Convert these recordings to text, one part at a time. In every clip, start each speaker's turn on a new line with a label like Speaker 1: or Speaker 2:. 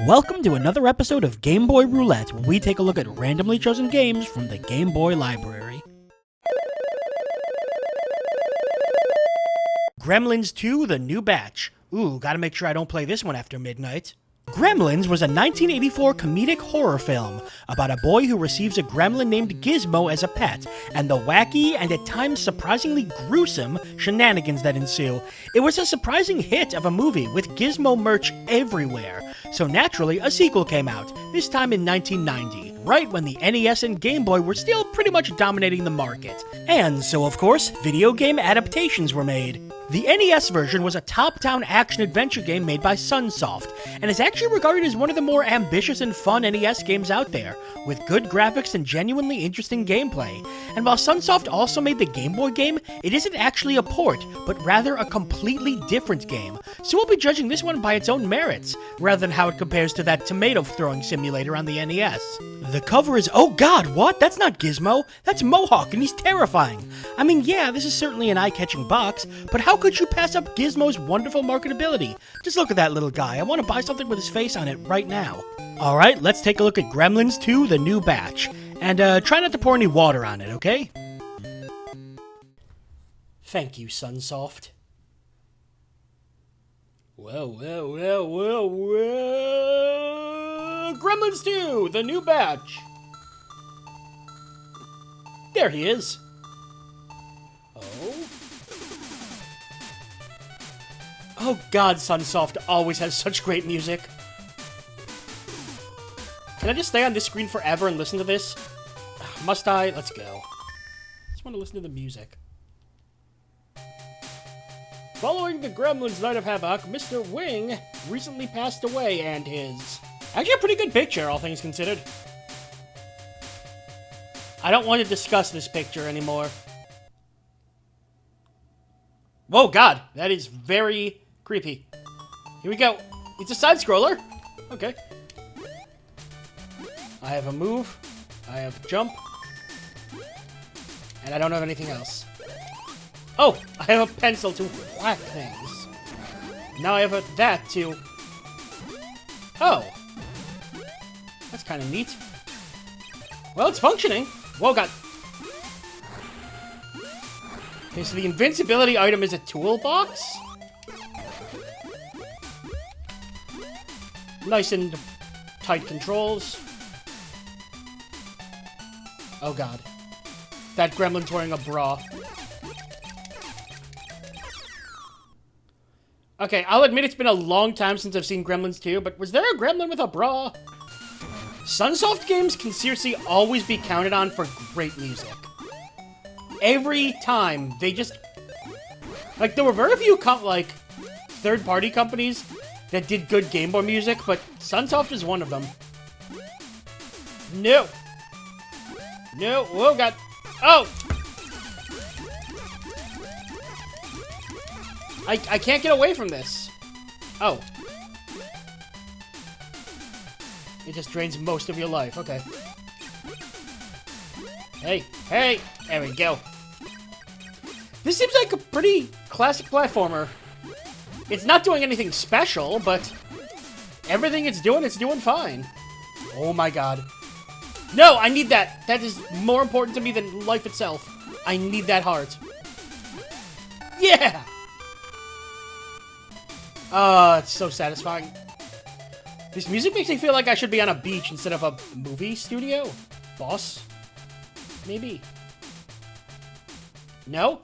Speaker 1: Welcome to another episode of Game Boy Roulette, where we take a look at randomly chosen games from the Game Boy library. Gremlins 2, The New Batch. Ooh, gotta make sure I don't play this one after midnight. Gremlins was a 1984 comedic horror film about a boy who receives a gremlin named Gizmo as a pet, and the wacky and at times surprisingly gruesome shenanigans that ensue. It was a surprising hit of a movie with Gizmo merch everywhere, so naturally a sequel came out, this time in 1990, right when the NES and Game Boy were still pretty much dominating the market. And so of course, video game adaptations were made. The NES version was a top-down action-adventure game made by Sunsoft, and is actually regarded as one of the more ambitious and fun NES games out there, with good graphics and genuinely interesting gameplay. And while Sunsoft also made the Game Boy game, it isn't actually a port, but rather a completely different game, so we'll be judging this one by its own merits, rather than how it compares to that tomato-throwing simulator on the NES. The cover is— oh god, what? That's not Gizmo! That's Mohawk, and he's terrifying! I mean, yeah, this is certainly an eye-catching box, but how could you pass up Gizmo's wonderful marketability? Just look at that little guy. I want to buy something with his face on it right now. Alright, let's take a look at Gremlins 2, The New Batch. And try not to pour any water on it, okay? Thank you, Sunsoft. Well. Gremlins 2, The New Batch. There he is. Oh god, Sunsoft always has such great music. Can I just stay on this screen forever and listen to this? Must I? Let's go. Just want to listen to the music. Following the Gremlins Night of Havoc, Mr. Wing recently passed away, and his... actually a pretty good picture, all things considered. I don't want to discuss this picture anymore. Whoa, god, that is very creepy. Here we go. It's a side-scroller. Okay. I have a move. I have jump. And I don't have anything else. Oh, I have a pencil to whack things. Now I have that to... oh. That's kind of neat. Well, it's functioning. Whoa, god. Okay, so the invincibility item is a toolbox? Nice and tight controls. Oh god. That gremlin's wearing a bra. Okay, I'll admit it's been a long time since I've seen Gremlins 2, but was there a gremlin with a bra? Sunsoft games can seriously always be counted on for great music. Every time, they just... like, there were very few, third-party companies that did good Game Boy music, but Sunsoft is one of them. No! No! Oh, god! Oh! I can't get away from this. Oh. It just drains most of your life. Okay. Hey! Hey! There we go. This seems like a pretty classic platformer. It's not doing anything special, but everything it's doing fine. Oh my god. No, I need that. That is more important to me than life itself. I need that heart. Yeah! It's so satisfying. This music makes me feel like I should be on a beach instead of a movie studio. Boss? Maybe. No?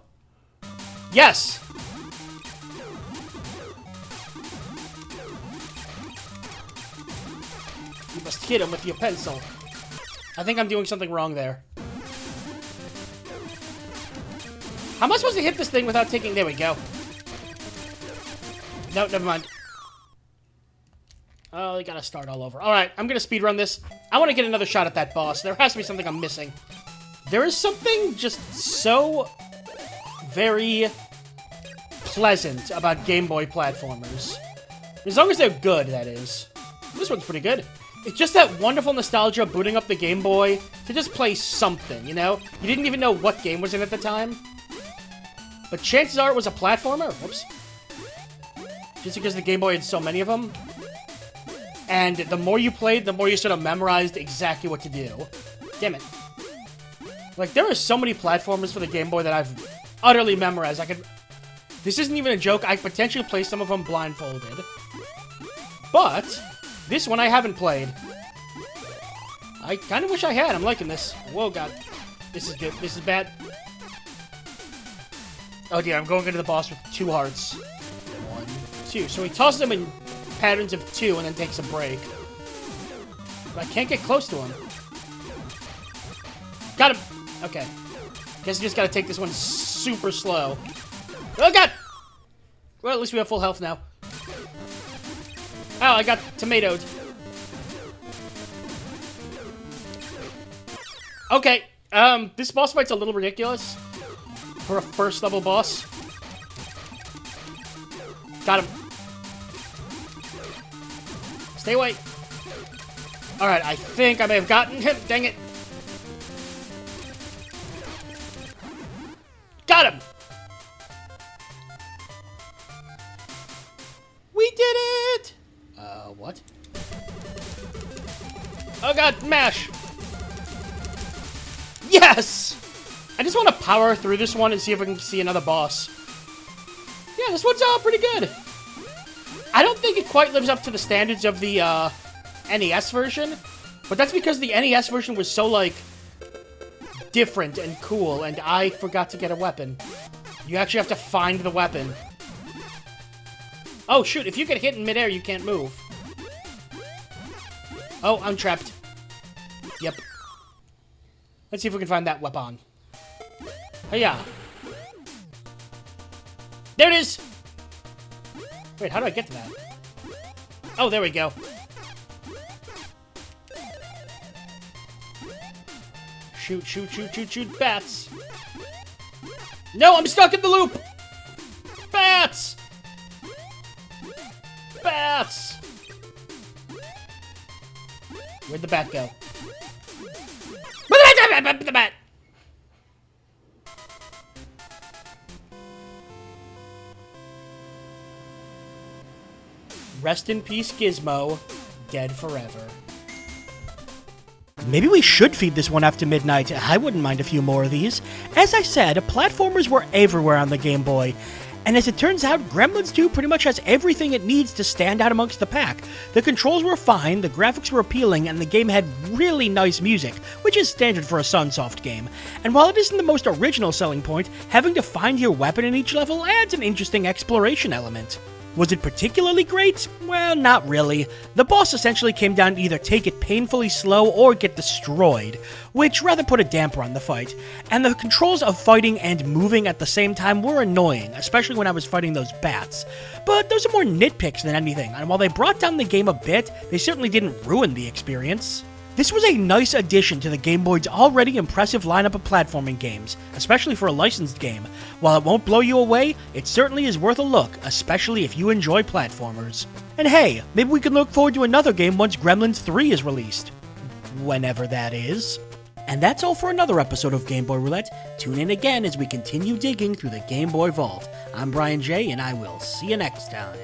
Speaker 1: Yes! You must hit him with your pencil. I think I'm doing something wrong there. How am I supposed to hit this thing without taking... there we go. No, never mind. Oh, you gotta start all over. Alright, I'm gonna speedrun this. I want to get another shot at that boss. There has to be something I'm missing. There is something just so very pleasant about Game Boy platformers. As long as they're good, that is. This one's pretty good. It's just that wonderful nostalgia booting up the Game Boy to just play something, you know? You didn't even know what game was in at the time. But chances are it was a platformer. Whoops. Just because the Game Boy had so many of them. And the more you played, the more you sort of memorized exactly what to do. Damn it. Like, there are so many platformers for the Game Boy that I've utterly memorized. This isn't even a joke. I potentially play some of them blindfolded. But this one I haven't played. I kind of wish I had. I'm liking this. Whoa, God. This is good. This is bad. Oh, dear. I'm going into the boss with 2 hearts. 1, 2. So he tosses them in patterns of 2 and then takes a break. But I can't get close to him. Got him! Okay. Guess you just gotta take this one super slow. Oh, God! Well, at least we have full health now. Oh, I got tomatoed. Okay, this boss fight's a little ridiculous for a first level boss. Got him. Stay away. Alright, I think I may have gotten him. Dang it. Got him! We did it! What? Oh, God, mash! Yes! I just want to power through this one and see if I can see another boss. Yeah, this one's pretty good. I don't think it quite lives up to the standards of the NES version, but that's because the NES version was so, like, different and cool, and I forgot to get a weapon. You actually have to find the weapon. Oh, shoot, if you get hit in midair, you can't move. Oh, I'm trapped. Yep. Let's see if we can find that weapon. Hiya. There it is! Wait, how do I get to that? Oh, there we go. Shoot, shoot, shoot, shoot, shoot, bats! No, I'm stuck in the loop! Bats! Bats! Where'd the bat go? The bat! Rest in peace, Gizmo. Dead forever. Maybe we should feed this one after midnight. I wouldn't mind a few more of these. As I said, platformers were everywhere on the Game Boy. And as it turns out, Gremlins 2 pretty much has everything it needs to stand out amongst the pack. The controls were fine, the graphics were appealing, and the game had really nice music, which is standard for a Sunsoft game. And while it isn't the most original selling point, having to find your weapon in each level adds an interesting exploration element. Was it particularly great? Well, not really. The boss essentially came down to either take it painfully slow or get destroyed, which rather put a damper on the fight. And the controls of fighting and moving at the same time were annoying, especially when I was fighting those bats. But those are more nitpicks than anything, and while they brought down the game a bit, they certainly didn't ruin the experience. This was a nice addition to the Game Boy's already impressive lineup of platforming games, especially for a licensed game. While it won't blow you away, it certainly is worth a look, especially if you enjoy platformers. And hey, maybe we can look forward to another game once Gremlins 3 is released. Whenever that is. And that's all for another episode of Game Boy Roulette. Tune in again as we continue digging through the Game Boy vault. I'm Brian J, and I will see you next time.